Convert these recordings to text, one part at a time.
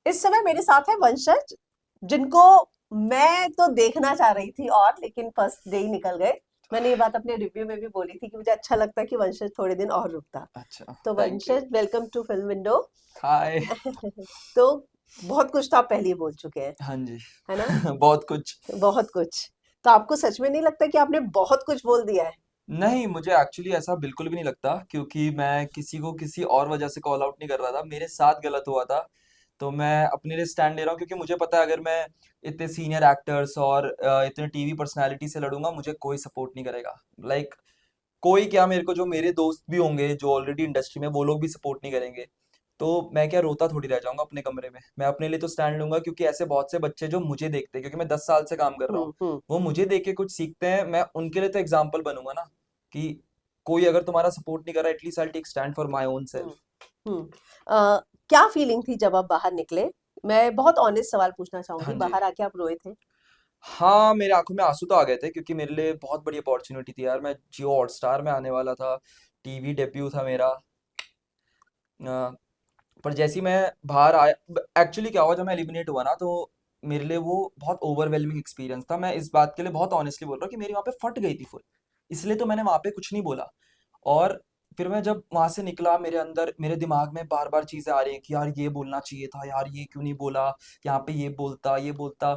इस समय मेरे साथ है वंशज, जिनको मैं तो देखना चाह रही थी और लेकिन फर्स्ट डे ही निकल गए। मैंने ये बात अपने रिव्यू में भी बोली थी कि मुझे अच्छा लगता है कि वंशज थोड़े दिन और रुकता। अच्छा। तो थैंक यू। वंशज, वेलकम टू फिल्म विंडो। हाय। तो बहुत कुछ तो आप पहले ही बोल चुके हैं, हाँ जी। है ना? बहुत कुछ। बहुत कुछ। तो आपको सच में नहीं लगता कि आपने बहुत कुछ बोल दिया है? नहीं, मुझे एक्चुअली ऐसा बिल्कुल भी नहीं लगता, क्योंकि मैं किसी को किसी और वजह से कॉल आउट नहीं कर रहा था। मेरे साथ गलत हुआ था, तो मैं अपने लिए स्टैंड ले रहा हूँ, क्योंकि मुझे पता है अगर मैं इतने सीनियर एक्टर्स और इतने टीवी पर्सनालिटी से लड़ूंगा, मुझे कोई सपोर्ट नहीं करेगा। लाइक कोई क्या, मेरे को जो मेरे दोस्त भी होंगे जो ऑलरेडी इंडस्ट्री में, वो लोग भी सपोर्ट नहीं करेंगे। तो मैं क्या रोता थोड़ी रह जाऊंगा अपने कमरे में। मैं अपने लिए तो स्टैंड लूंगा, क्योंकि ऐसे बहुत से बच्चे जो मुझे देखते हैं, क्योंकि मैं 10 साल से काम कर रहा हूँ, हम्म। वो मुझे देख के कुछ सीखते हैं। मैं उनके लिए तो एग्जाम्पल बनूंगा ना, कि कोई अगर तुम्हारा सपोर्ट नहीं कर रहा, at least I take stand for my own hmm. Self. Hmm. क्या फीलिंग थी जब आप बाहर निकले? मैं बहुत ऑनेस्ट सवाल पूछना हाँ चाहूंगी, जी। बाहर आके आप रोए थे? हाँ, मेरे आंखों में आंसू तो आ गए थे, क्योंकि मेरे लिए बहुत बड़ी अपॉर्चुनिटी थी यार। मैं जियो हॉटस्टार में आने वाला था, टीवी डेब्यू था मेरा। पर जैसे ही मैं बाहर आया, एक्चुअली क्या हुआ, जब मैं एलिमिनेट हुआ ना, तो मेरे लिए वो बहुत ओवरवेलमिंग एक्सपीरियंस था। मैं इस बात के लिए बहुत ऑनेस्टली बोल रहा हूँ कि मेरी वहाँ पे फट गई थी फुल। इसलिए तो मैंने वहाँ पे कुछ नहीं बोला। और फिर मैं जब वहां से निकला, मेरे अंदर मेरे दिमाग में बार बार चीजें आ रही हैं कि यार ये बोलना चाहिए था, यार ये क्यों नहीं बोला, यहाँ पे ये बोलता।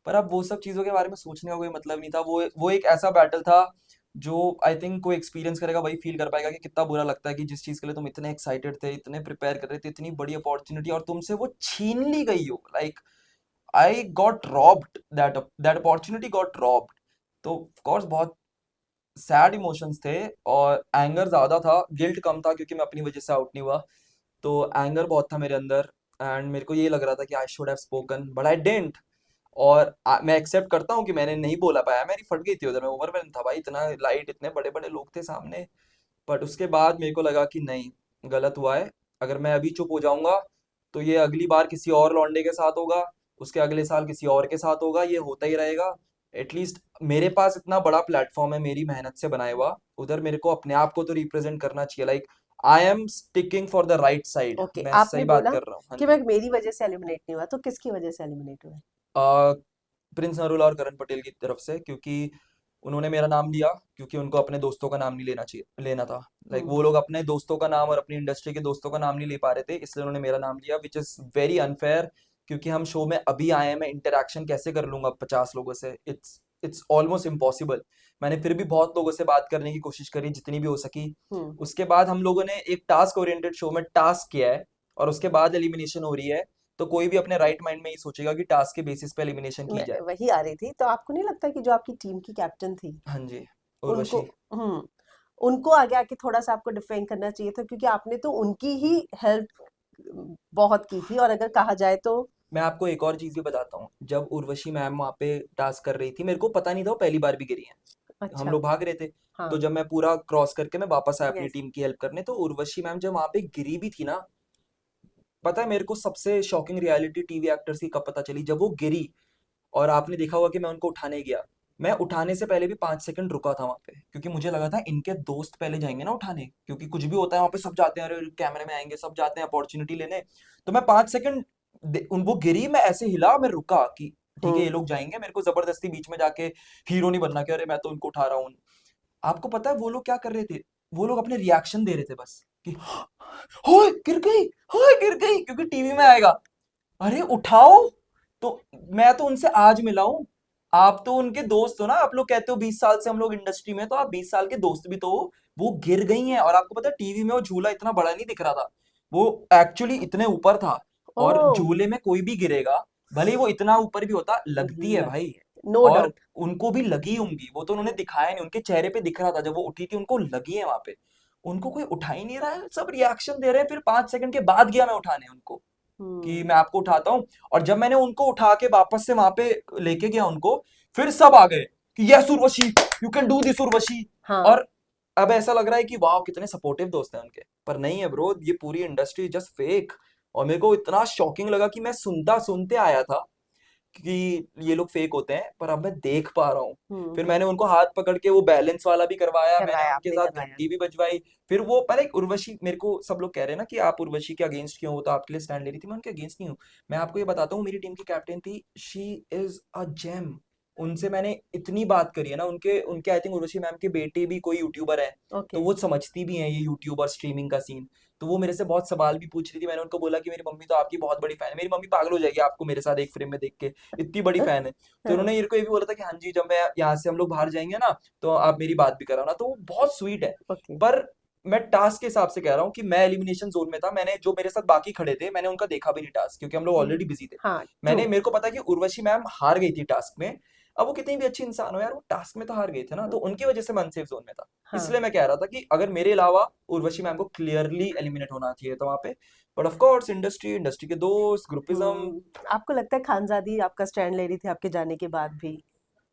पर अब वो सब चीज़ों के बारे में सोचने का कोई मतलब नहीं था। वो एक ऐसा बैटल था जो आई थिंक कोई एक्सपीरियंस करेगा वही फील कर पाएगा कि कितना बुरा लगता है कि जिस चीज़ के लिए तुम इतने एक्साइटेड थे, इतने प्रिपेयर कर रहे थे, इतनी बड़ी अपॉर्चुनिटी, और तुमसे वो छीन ली गई हो। Like I got robbed, that that opportunity got robbed. तो ऑफ कोर्स बहुत सैड इमोशंस थे, और एंगर ज्यादा था, गिल्ट कम था, क्योंकि मैं अपनी वजह से आउट नहीं हुआ। तो एंगर बहुत था मेरे अंदर, एंड मेरे को ये लग रहा था कि I should have spoken, but I didn't. और मैं एक्सेप्ट करता हूँ कि मैंने नहीं बोला पाया, मेरी फट गई थी उधर, मैं ओवरवेल्म था भाई, इतना लाइट, इतने बड़े बड़े लोग थे सामने। बट उसके बाद मेरे को लगा कि नहीं, गलत हुआ है। अगर मैं अभी चुप हो जाऊंगा, तो ये अगली बार किसी और लौंडे के साथ होगा, उसके अगले साल किसी और के साथ होगा, ये होता ही रहेगा। एटलीस्ट मेरे पास इतना बड़ा प्लेटफॉर्म है मेरी मेहनत से बनाया हुआ, उधर मेरे को अपने आप को तो रिप्रेजेंट करना चाहिए। Like I am sticking for the right side, okay, मैं आपने सही बात बोला कर रहा हूँ। हाँ कि जी। मैं मेरी वजह से एलिमिनेट नहीं हुआ, तो किसकी वजह से एलिमिनेट हुआ? प्रिंस नरूला और करण पटेल की तरफ से, क्योंकि उन्होंने मेरा नाम लिया, क्योंकि उनको अपने दोस्तों का नाम नहीं लेना था। लाइक हम्म। वो लोग अपने दोस्तों का नाम और अपनी इंडस्ट्री के दोस्तों का नाम नहीं ले पा रहे थे, इसलिए उन्होंने मेरा नाम लिया, विच इज वेरी अनफेयर। क्योंकि हम शो में अभी आए हैं, मैं इंटरेक्शन कैसे कर लूंगा 50 लोगों से? It's almost impossible. मैंने फिर भी बहुत लोगों से बात करने की कोशिश करी, जितनी भी हो सकी। हम्म। उसके बाद हम लोगों ने एक टास्क ओरिएंटेड शो में टास्क किया है, और उसके बाद एलिमिनेशन हो रही है। तो कोई भी अपने राइट माइंड में ये सोचेगा कि टास्क के बेसिस पे एलिमिनेशन की मैं जाए। वही आ रही थी, तो आपको नहीं लगता कि जो आपकी टीम की कैप्टन थी, हाँ जी। उनको उर्वशी। हम्म उनको आगे आके थोड़ा सा आपको डिफेंड करना चाहिए था, क्योंकि आपने तो उनकी ही हेल्प बहुत की थी, और अगर कहा जाए तो। मैं आपको एक और चीज भी बताता हूँ। जब उर्वशी मैम वहाँ पे टास्क कर रही थी, मेरे को पता नहीं था वो पहली बार भी गिरी हैं, हम अच्छा। लोग भाग रहे थे। हाँ। तो जब मैं पूरा क्रॉस करके मैं वापस आया अपनी यस। टीम की हेल्प करने, तो उर्वशी मैम जब वहाँ पे गिरी भी थी ना, पता है मेरे को सबसे शॉकिंग रियलिटी टीवी एक्टर्स की कब पता चली? जब वो गिरी, और आपने देखा होगा कि मैं उनको उठाने गया, मैं उठाने से पहले भी 5 सेकंड रुका था वहां पे, क्योंकि मुझे लगा था इनके दोस्त पहले जाएंगे ना उठाने, क्योंकि कुछ भी होता है वहां पे सब जाते हैं, अरे कैमरे में आएंगे, सब जाते हैं अपॉर्चुनिटी लेने। तो मैं 5 सेकंड, उन वो गिरी, मैं ऐसे हिला, मैं रुका कि ठीक है हम्म। ये लोग जाएंगे, मेरे को जबरदस्ती बीच में जाके हीरो नहीं बनना कि अरे मैं तो उनको उठा रहा हूँ। आपको पता है वो लोग क्या कर रहे थे? वो लोग अपने रिएक्शन दे रहे थे बस, कि होए गिर गई, होए गिर गई, क्योंकि टीवी में आएगा। अरे उठाओ। तो मैं तो उनसे आज मिला हूं। आप तो उनके दोस्त हो ना, आप लोग कहते हो 20 साल से हम लोग इंडस्ट्री में, तो आप 20 साल के दोस्त भी तो हो। वो गिर गई हैं, और आपको पता है टीवी में वो झूला इतना बड़ा नहीं दिख रहा था, वो एक्चुअली इतने ऊपर था। और ओह। झूले में कोई भी गिरेगा, भले ही वो इतना ऊपर भी होता, लगती है भाई। नो और डाउट। उनको भी लगी होंगी, वो तो उन्होंने दिखाया नहीं, उनके चेहरे पे दिख रहा था जब वो उठी थी, उनको लगी है वहां पे। उनको कोई उठा ही नहीं रहा है, सब रिएक्शन दे रहे हैं। फिर 5 सेकंड के बाद गया मैं उठाने उनको, कि हम्म। मैं आपको उठाता हूँ। और जब मैंने उनको उठा के वापस से वहां पे लेके गया उनको, फिर सब आ गए कि yes Urvashi, you can do this Urvashi. हाँ। और अब ऐसा लग रहा है कि वाह कितने सपोर्टिव दोस्त हैं उनके, पर नहीं है ब्रो, ये पूरी इंडस्ट्री जस्ट फेक। और मेरे को इतना शॉकिंग लगा कि मैं सुनता सुनते आया था, कि ये लोग फेक होते हैं, पर अब मैं देख पा रहा हूँ। फिर हम्म। मैंने उनको हाथ पकड़ के वो बैलेंस वाला भी करवाया, मैंने करवाया, उनके आपने साथ करवाया। घंटी भी बजवाई। फिर वो पहले उर्वशी, मेरे को सब लोग कह रहे हैं ना कि आप उर्वशी के अगेंस्ट क्यों हो, तो आपके लिए स्टैंड ले रही थी। मैं उनके अगेंस्ट नहीं हूँ। मैं आपको ये बताता हूँ, मेरी टीम की कैप्टन थी, शी इज अ जेम। उनसे मैंने इतनी बात करी है ना, उनके उनके आई थिंक उर्वशी मैम के बेटे भी कोई यूट्यूबर है, तो ओके। वो समझती भी हैं ये यूट्यूब और स्ट्रीमिंग का सीन। तो वो मेरे से बहुत सवाल भी पूछ रही थी। मैंने उनको बोला कि मेरी मम्मी तो आपकी बहुत बड़ी फैन है, मेरी मम्मी पागल हो जाएगी आपको मेरे साथ एक फ्रेम में देख के, इतनी बड़ी फैन है। तो हाँ। उन्होंने मेरे को ये भी बोला था कि हाँ जी, जब मैं यहाँ से हम लोग बाहर जाएंगे ना, तो आप मेरी बात भी कराना। तो वो बहुत स्वीट है। ओके। पर मैं टास्क के हिसाब से कह रहा हूँ कि मैं एलिमिनेशन जोन में था, मैंने जो मेरे साथ बाकी खड़े थे मैंने उनका देखा भी नहीं टास्क, क्योंकि हम लोग ऑलरेडी बिजी थे। हाँ, ट्रू। मैंने मेरे को पता है कि उर्वशी मैम हार गई थी टास्क में। अब वो कितनी भी अच्छी इंसान हो यार, वो टास्क में तो हार गए थे ना, तो उनकी वजह से मैं अनसेफ जोन में था। हाँ। इसलिए मैं कह रहा था कि अगर मेरे अलावा उर्वशी मैम को क्लियरली एलिमिनेट होना चाहिए था वहां पे। But of course industry, industry के दोस्त, ग्रुपिज्म। आपको लगता है खानजादी आपका स्टैंड ले रही थी आपके जाने के बाद भी,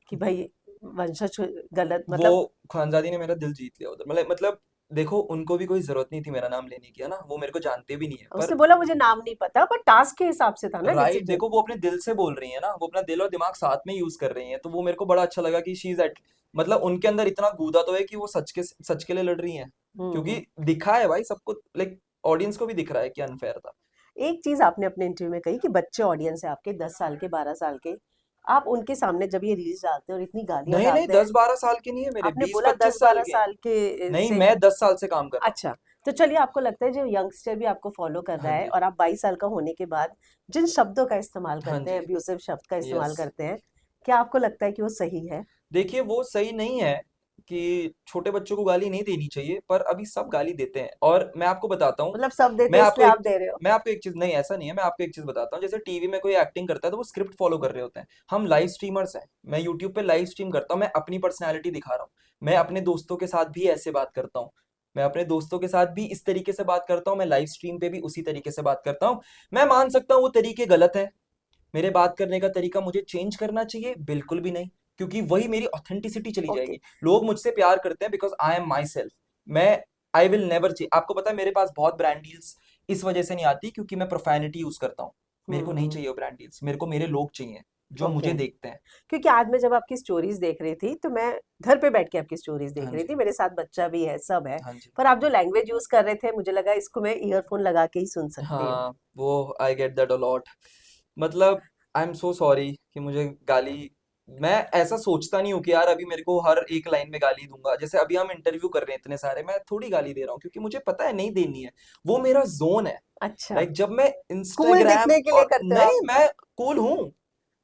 कि भाई वंशज गलत, वो मतलब खानजादी ने मेरा दिल जीत लिया उधर। मतलब देखो, उनको भी कोई जरूरत नहीं थी मेरा नाम लेने की, है ना, वो मेरे को जानते भी नहीं है, पर उसने बोला मुझे नाम नहीं पता, पर टास्क के हिसाब से था ना राइट, डिसीजन। देखो वो अपने दिल से बोल रही है ना, वो अपना दिल और दिमाग साथ में यूज कर रही हैं, तो वो मेरे को बड़ा अच्छा लगा कि शी इज एट, मतलब उनके अंदर इतना गूदा तो है कि वो सच के लिए लड़ रही हैं। हम्म। क्योंकि दिखा है भाई सबको, लाइक ऑडियंस को भी दिख रहा है कि अनफेयर था। एक चीज आपने अपने इंटरव्यू में कही कि बच्चे ऑडियंस है आपके, 10 साल के, 12 साल के, आप उनके सामने जब ये रील्स डालते हैं और इतनी गालियां नहीं नहीं, डालते हैं, 10-12 साल के नहीं है मेरे, आपने बीस बोला दस पच्चीस साल बारह के हैं। साल के नहीं, से मैं हैं। 10 साल से काम कर रहा हूँ। अच्छा, तो चलिए, आपको लगता है जो यंगस्टर भी आपको फॉलो कर रहा हाँ है जी। और आप 22 साल का होने के बाद जिन शब्दों का इस्तेमाल हाँ करते हैं, जी। अब्यूसिव शब्द का यस। इस्तेमाल करते हैं, क्या आपको लगता है कि वो सही है? देखिए, वो सही नहीं है कि छोटे बच्चों को गाली नहीं देनी चाहिए, पर अभी सब गाली देते हैं। और मैं आपको बताता हूँ, मतलब सब देते मैं हैं आपको इसलिए एक आप दे रहे हो? मैं आपको एक चीज, नहीं ऐसा नहीं है, मैं आपको एक चीज बताता हूँ। जैसे टीवी में कोई एक्टिंग करता है तो वो स्क्रिप्ट फॉलो कर रहे होते हैं। हम लाइव स्ट्रीमर्स हैं, मैं यूट्यूब पे लाइव स्ट्रीम करता हूँ, मैं अपनी पर्सनैलिटी दिखा रहा हूँ। मैं अपने दोस्तों के साथ भी ऐसे बात करता हूँ, मैं अपने दोस्तों के साथ भी इस तरीके से बात करता हूँ, मैं लाइव स्ट्रीम पे भी उसी तरीके से बात करता हूँ। मैं मान सकता हूँ वो तरीके गलत है, मेरे बात करने का तरीका मुझे चेंज करना चाहिए, बिल्कुल भी नहीं, क्योंकि वही मेरी ऑथेंटिसिटी चली ओके। जाएगी। लोग मुझसे प्यार करते हैं because I am my self. मैं आई विल नेवर चेंज। आपको पता है मेरे पास बहुत ब्रांड डील्स इस वजह से नहीं आती क्योंकि मैं प्रोफैनिटी यूज करता हूँ। मेरे को नहीं हम्म। चाहिए वो ब्रांड डील्स, मेरे को मेरे लोग चाहिए जो ओके। मुझे देखते हैं। क्योंकि आज मैं जब आपकी स्टोरीज देख रही थी, तो मैं घर पे बैठ के आपकी स्टोरीज देख हाँ रही जी। थी, मेरे साथ बच्चा भी है, सब है। हाँ जी। पर आप जो लैंग्वेज यूज कर रहे थे, मुझे लगा इसको मैं ईयरफोन लगा के ही सुन सकती हूँ। हाँ, वो I get that a lot. मतलब आई एम सो सॉरी कि मुझे गाली, मैं ऐसा सोचता नहीं हूँ कि यार अभी मेरे को हर एक लाइन में गाली दूंगा। जैसे अभी हम इंटरव्यू कर रहे हैं इतने सारे, मैं थोड़ी गाली दे रहा हूँ क्योंकि मुझे पता है नहीं देनी है, वो मेरा जोन है। अच्छा। लाइक जब मैं कूल इंस्टाग्राम दिखने के लिए और करते हो आप? नहीं, मैं कूल हूँ,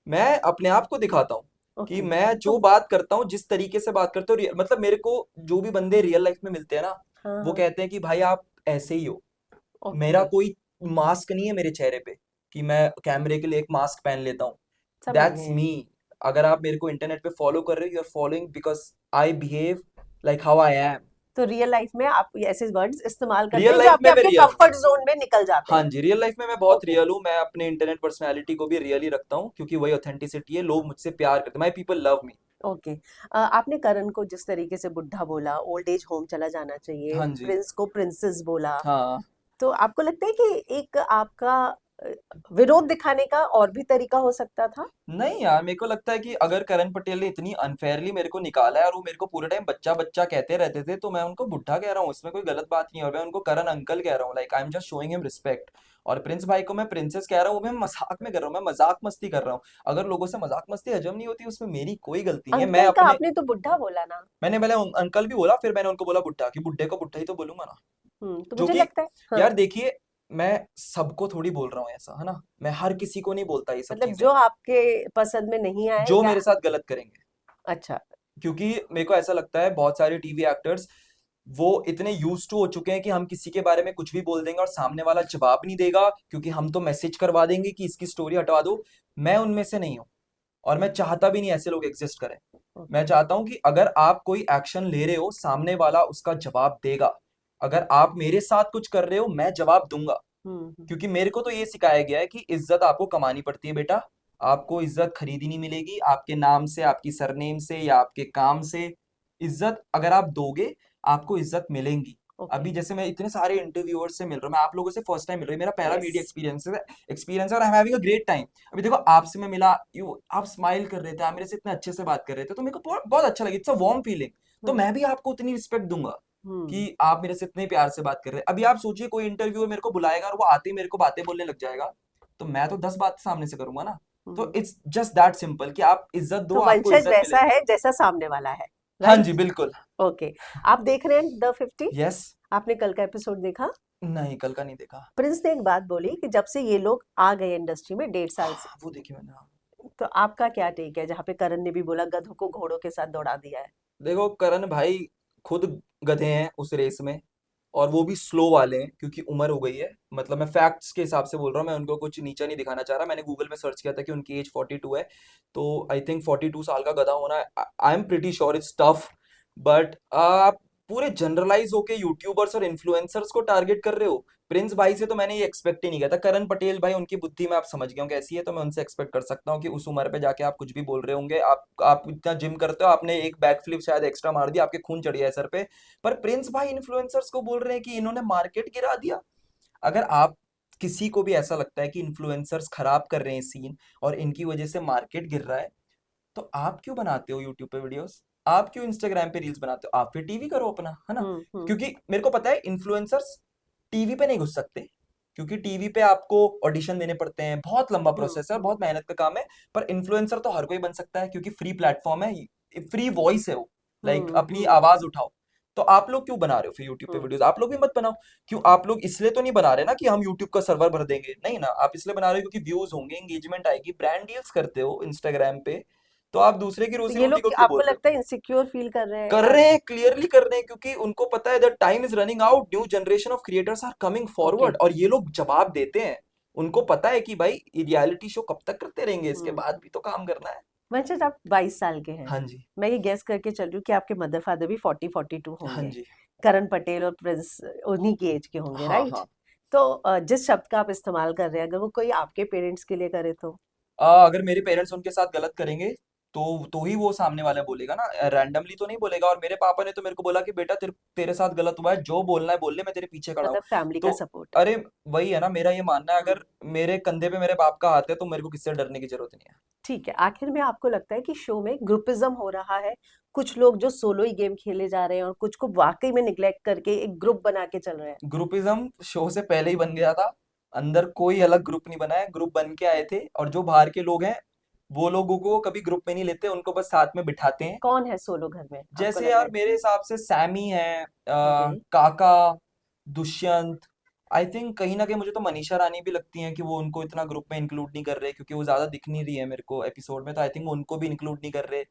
मैं अपने आप को दिखाता हूँ कि ओके। मैं तो जो बात करता हूँ, जिस तरीके से बात करता हूँ, मतलब मेरे को जो भी बंदे रियल लाइफ में मिलते हैं ना, हाँ, वो हाँ। कहते हैं कि भाई आप ऐसे ही हो। ओके। मेरा कोई मास्क नहीं है मेरे चेहरे पे कि मैं कैमरे के लिए एक मास्क पहन लेता हूँ। समझ दैट्स गए। मी। अगर आप मेरे को इंटरनेट पे फॉलो कर रहे हो, you are following because I behave like how I am. तो रियल लाइफ में आप ऐसे वर्ड्स इस्तेमाल करते रियल हैं जो लाइफ आपके में मैं आपके रियल हूँ। कंफर्ट जोन में निकल जाते हाँ हैं। जी, रियल लाइफ में मैं बहुत ओके। रियल हूँ। मैं अपने इंटरनेट पर्सनैलिटी को भी रियल ही रखता हूँ क्योंकि वही ऑथेंटिसिटी है, लोग मुझसे प्यार करते हैं, my people love me. Okay. आपने करण को जिस तरीके से बुढ़ा बोला, ओल्ड एज होम चला जाना चाहिए, हाँ जी। प्रिंस को प्रिंसेस बोला, हाँ। तो आपको लगता है कि एक आपका अ, विरोध दिखाने का और भी तरीका हो सकता था? नहीं यार, मेरे को लगता है कि अगर करण पटेल ने इतनी अनफेयरली मेरे को निकाला है और वो मेरे को पूरे टाइम बच्चा बच्चा कहते रहते थे, तो मैं उनको बुढ़ा कह रहा हूँ, इसमें कोई गलत बात नहीं है। और मैं उनको करण अंकल कह रहा हूँ, like I am just showing him respect. और प्रिंस भाई को मैं प्रिंसेस कह रहा हूँ, वो मैं मजाक में कर रहा हूँ, मैं मजाक मस्ती कर रहा हूँ। अगर लोगों से मजाक मस्ती हजम नहीं होती, उसमें मेरी कोई गलती नहीं है। मैं अंकल का अपने, आपने तो बुढ़ा बोला ना। मैंने पहले अंकल भी बोला, फिर मैंने उनको बोला बुड्ढा, कि बुड्ढे को बुड्ढा ही तो बोलूंगा ना। तो जो मुझे कि लगता है, हाँ, यार देखिए, मैं सबको थोड़ी बोल रहा हूँ ऐसा, है ना, मैं हर किसी को नहीं बोलता ये सब मतलब चीजें, जो आपके पसंद में नहीं आए जो या? मेरे साथ गलत करेंगे। अच्छा। क्योंकि मेरे को ऐसा लगता है बहुत सारे टीवी एक्टर्स वो इतने यूज टू हो चुके हैं कि हम किसी के बारे में कुछ भी बोल देंगे और सामने वाला जवाब नहीं देगा, क्योंकि हम तो मैसेज करवा देंगे कि इसकी स्टोरी हटवा दो। मैं उनमें से नहीं हूँ, और मैं चाहता भी नहीं ऐसे लोग एग्जिस्ट करें। मैं ओके। चाहता हूं कि अगर आप कोई एक्शन ले रहे हो, सामने वाला उसका जवाब देगा। अगर आप मेरे साथ कुछ कर रहे हो, मैं जवाब दूंगा। हम्म। क्योंकि मेरे को तो ये सिखाया गया है कि इज्जत आपको कमानी पड़ती है बेटा। आपको इज्जत खरीदी नहीं मिलेगी आपके नाम से, आपकी सरनेम से, या आपके काम से। इज्जत अगर आप दोगे, आपको इज्जत मिलेगी। ओके। अभी जैसे मैं इतने सारे इंटरव्यूअर्स से मिल रहा हूँ, मैं आप लोगों से फर्स्ट टाइम मिल रहा हूँ, मेरा पहला मीडिया यस। एक्सपीरियंस है और I am having a great time. अभी देखो आपसे मैं मिला, यू आप स्माइल कर रहे थे, आप मेरे से इतने अच्छे से बात कर रहे थे, तो मेरे को बहुत बहुत अच्छा लगा, इट्स अ वार्म फीलिंग। तो हम्म। मैं भी आपको उतनी रिस्पेक्ट दूंगा हम्म। कि आप मेरे से इतने प्यार से बात कर रहे हैं। अभी आप सोचिए कोई इंटरव्यूअर मेरे को बुलाएगा और वो आते ही मेरे को बातें बोलने लग जाएगा, तो मैं तो 10 बात सामने से करूंगा ना। तो हम्म। इट्स जस्ट दैट सिंपल कि आप इज्जत दो, तो आपको वंशज इज्जत वैसा मिलेगी। है जैसा सामने वाला है, हाँ जी राइट? बिल्कुल। ओके। आप देख रहे हैं द 50? यस। आपने कल का एपिसोड देखा? नहीं, कल का नहीं देखा। प्रिंस ने एक बात बोली कि जब से ये लोग आ गए इंडस्ट्री में 1.5 साल से, वो देखी मैंने, हाँ। तो आपका क्या टेक है जहाँ पे करण ने भी बोला गधों को घोड़ों के साथ दौड़ा दिया है? देखो करण भाई खुद गधे हैं उस रेस में, और वो भी स्लो वाले हैं क्योंकि उम्र हो गई है। मतलब मैं फैक्ट्स के हिसाब से बोल रहा हूँ, मैं उनको कुछ नीचा नहीं दिखाना चाह रहा। मैंने गूगल में सर्च किया था कि उनकी एज 42 है, तो आई थिंक 42 साल का गधा होना, I am pretty sure it's tough. But आप पूरे जनरलाइज होके यूट्यूबर्स और इन्फ्लुएंसर्स को टारगेट कर रहे हो। प्रिंस भाई से तो मैंने ये एक्सपेक्ट ही नहीं किया था। करण पटेल भाई उनकी बुद्धि में आप समझ गए हो कैसी है, तो मैं उनसे एक्सपेक्ट कर सकता हूँ कि उस उम्र पे जाके आप कुछ भी बोल रहे होंगे। आप इतना जिम करते हो, आपने एक बैक फ्लिप शायद एक्स्ट्रा मार दिया, आपके खून चढ़ गया है सर पे। पर प्रिंस भाई इन्फ्लुएंसर्स को बोल रहे हैं कि इन्होंने मार्केट गिरा दिया। अगर आप किसी को भी ऐसा लगता है कि इन्फ्लुएंसर्स खराब कर रहे हैं सीन और इनकी वजह से मार्केट गिर रहा है, तो आप क्यों बनाते हो यूट्यूब पे वीडियोस? आप क्यों इंस्टाग्राम पे रील्स बनाते हो? आप फिर टीवी करो अपना, है ना? हम्म। क्योंकि मेरे को पता है इन्फ्लुएंसर्स टीवी पे नहीं घुस सकते, क्योंकि टीवी पे आपको ऑडिशन देने पड़ते हैं, बहुत लंबा प्रोसेस है और हम्म। बहुत मेहनत का काम है। पर इन्फ्लुएंसर तो हर कोई बन सकता है क्योंकि फ्री प्लेटफॉर्म है, फ्री वॉइस है वो। लाइक अपनी आवाज हम्म। उठाओ। तो आप लोग क्यों बना रहे हो फिर यूट्यूब पे हम्म। वीडियोस? आप लोग भी मत बनाओ। क्यों आप लोग इसलिए तो नहीं बना रहे ना कि हम यूट्यूब का सर्वर भर देंगे, नहीं ना। आप इसलिए बना रहे हो क्योंकि व्यूज होंगे, एंगेजमेंट आएगी, ब्रांड डील्स करते हो इंस्टाग्राम पे। तो आप दूसरे की तो रोजी ये रोटी को लोग क्यों आपको बोल रहे हो? लगता है इनसिक्योर फील कर रहे हैं कर या? रहे हैं, क्लियरली कर रहे हैं, क्योंकि उनको पता है that time is running out, new generation of creators are coming okay. Forward, और ये लोग जवाब देते हैं। उनको पता है कि भाई रियलिटी शो कब तक करते रहेंगे, इसके हम्म। बाद भी तो काम करना है। वंशज, आप 22 साल के हैं। हाँ जी। मैं ये गेस करके चल रही हूँ कि आपके मदर फादर भी 40-42 हाँ होंगे। जी। करण पटेल और प्रिंस उन्हीं की एज के होंगे, हाँ राइट? हाँ। तो जिस शब्द का आप इस्तेमाल कर रहे हैं, अगर वो कोई आपके पेरेंट्स के लिए करे तो? अगर मेरे पेरेंट्स उनके साथ गलत करेंगे तो ही वो सामने वाला बोलेगा ना, रैंडमली तो नहीं बोलेगा। और मेरे पापा ने तो मेरे को बोला कि बेटा तेरे साथ गलत हुआ है, जो बोलना है बोल ले, मैं तेरे पीछे खड़ा हूँ। मतलब फैमिली का तो सपोर्ट। अरे वही है ना, मेरा ये मानना है, हम्म। अगर मेरे कंधे पे मेरे बाप का हाथ है तो मेरे को किससे डरने की जरूरत नहीं है। ठीक है, आखिर में आपको लगता है कि शो में ग्रुपिज्म हो रहा है? कुछ लोग जो सोलो ही गेम खेले जा रहे हैं और कुछ को वाकई में निग्लेक्ट करके एक ग्रुप बना के चल रहे हैं? ग्रुपिज्म शो से पहले ही बन गया था। अंदर कोई अलग ग्रुप नहीं बना है, ग्रुप बन के आए थे। और जो बाहर के लोग हैं वो लोगों को कभी ग्रुप में नहीं लेते, उनको बस साथ में बिठाते हैं। कौन है सोलो घर में, आपको जैसे लग रहा यार है? मेरे हिसाब से सैमी है, ओके। काका, दुष्यंत। आई थिंक कहीं ना कहीं मुझे तो मनीषा रानी भी लगती हैं कि वो उनको इतना ग्रुप में इंक्लूड नहीं कर रहे, क्योंकि वो ज्यादा दिख नहीं रही है मेरे को एपिसोड में, तो आई थिंक वो उनको भी इंक्लूड नहीं कर रहे।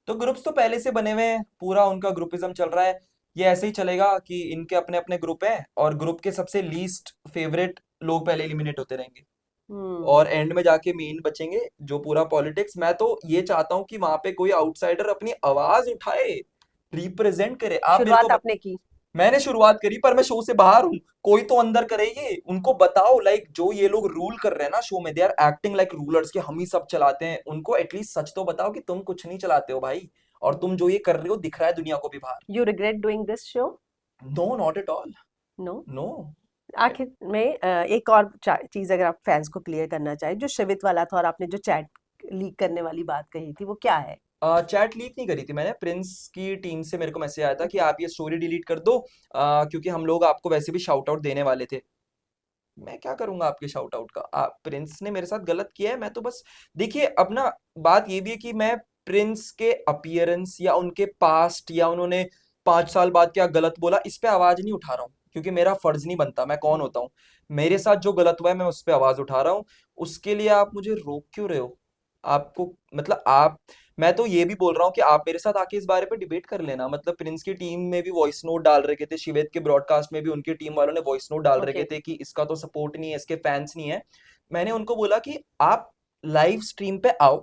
तो ग्रुप्स तो पहले से बने हुए हैं, पूरा उनका ग्रुपिज्म चल रहा है। ये ऐसे ही चलेगा कि इनके अपने अपने ग्रुप हैं और ग्रुप के सबसे लीस्ट फेवरेट लोग पहले एलिमिनेट होते रहेंगे, और हम्म। एंड में जाके मेन बचेंगे। जो पूरा पॉलिटिक्स, मैं तो ये चाहता हूँ कि वहां पे कोई आउटसाइडर अपनी आवाज उठाए, रिप्रेजेंट करे। आप मेरे को शुरुआत आपने की। मैंने शुरुआत करी पर मैं शो से बाहर हूँ। कोई तो अंदर करे, ये उनको बताओ। लाइक जो ये लोग रूल कर रहे हैं ना शो में, they are acting like rulers, के हम ही सब चलाते हैं। उनको एटलीस्ट सच तो बताओ कि तुम कुछ नहीं चलाते हो भाई, और तुम जो ये कर रहे हो दिख रहा है दुनिया को भी बाहर। You regret doing this show? No, not at all. No? No. आखिर में एक और चीज अगर आप फैंस को क्लियर करना चाहें, जो शिवित वाला था और आपने जो चैट लीक करने वाली बात कही थी, वो क्या है? चैट लीक नहीं करी थी मैंने। प्रिंस की टीम से मेरे को मैसेज आया था कि आप ये स्टोरी डिलीट कर दो, क्योंकि हम लोग आपको वैसे भी शाउट आउट देने वाले थे। मैं क्या करूंगा आपके शाउट आउट का? प्रिंस ने मेरे साथ गलत किया है, मैं तो बस, देखिए अब ना, बात ये भी है कि मैं प्रिंस के अपीयरेंस या उनके पास्ट या उन्होंने 5 साल बाद क्या गलत बोला इस पे आवाज नहीं उठा रहा हूँ, क्योंकि मेरा फर्ज नहीं बनता। मैं कौन होता हूँ? मेरे साथ जो गलत हुआ है मैं उस पे आवाज उठा रहा हूँ। उसके लिए आप मुझे रोक क्यों रहे हो? आपको मतलब आप मैं तो ये भी बोल रहा हूँ कि आप मेरे साथ आके इस बारे पे डिबेट कर लेना। मतलब प्रिंस की टीम में भी वॉइस नोट डाल रखे थे, शिवेद के ब्रॉडकास्ट में भी उनकी टीम वालों ने वॉइस नोट डाल ओके। रखे थे कि इसका तो सपोर्ट नहीं है, इसके फैंस नहीं है। मैंने उनको बोला कि आप लाइव स्ट्रीम पे आओ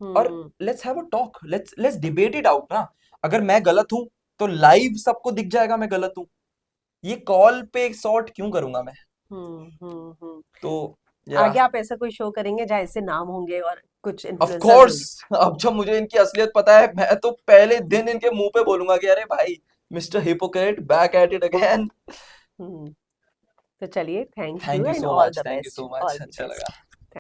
और hmm. Let's have a talk, let's debate it out ना। अगर मैं गलत हूं तो लाइव सबको दिख जाएगा मैं गलत हूं। ये कॉल पे सॉर्ट क्यों करूंगा मैं? हम्म। तो या आगे आप ऐसा कोई शो करेंगे जहाँ ऐसे नाम होंगे और कुछ ऑफ इन्फ्लुएंसर्स कोर्स, होंगे? अब जब मुझे इनकी असलियत पता है, मैं तो पहले दिन इनके मुंह पे बोलूंगा कि अरे भाई mister hypocrite back at it again. Hmm, तो चलिए, thank you thank you and so all much, the thank you best, so all much, the अच्छा बेस्ट। लगा।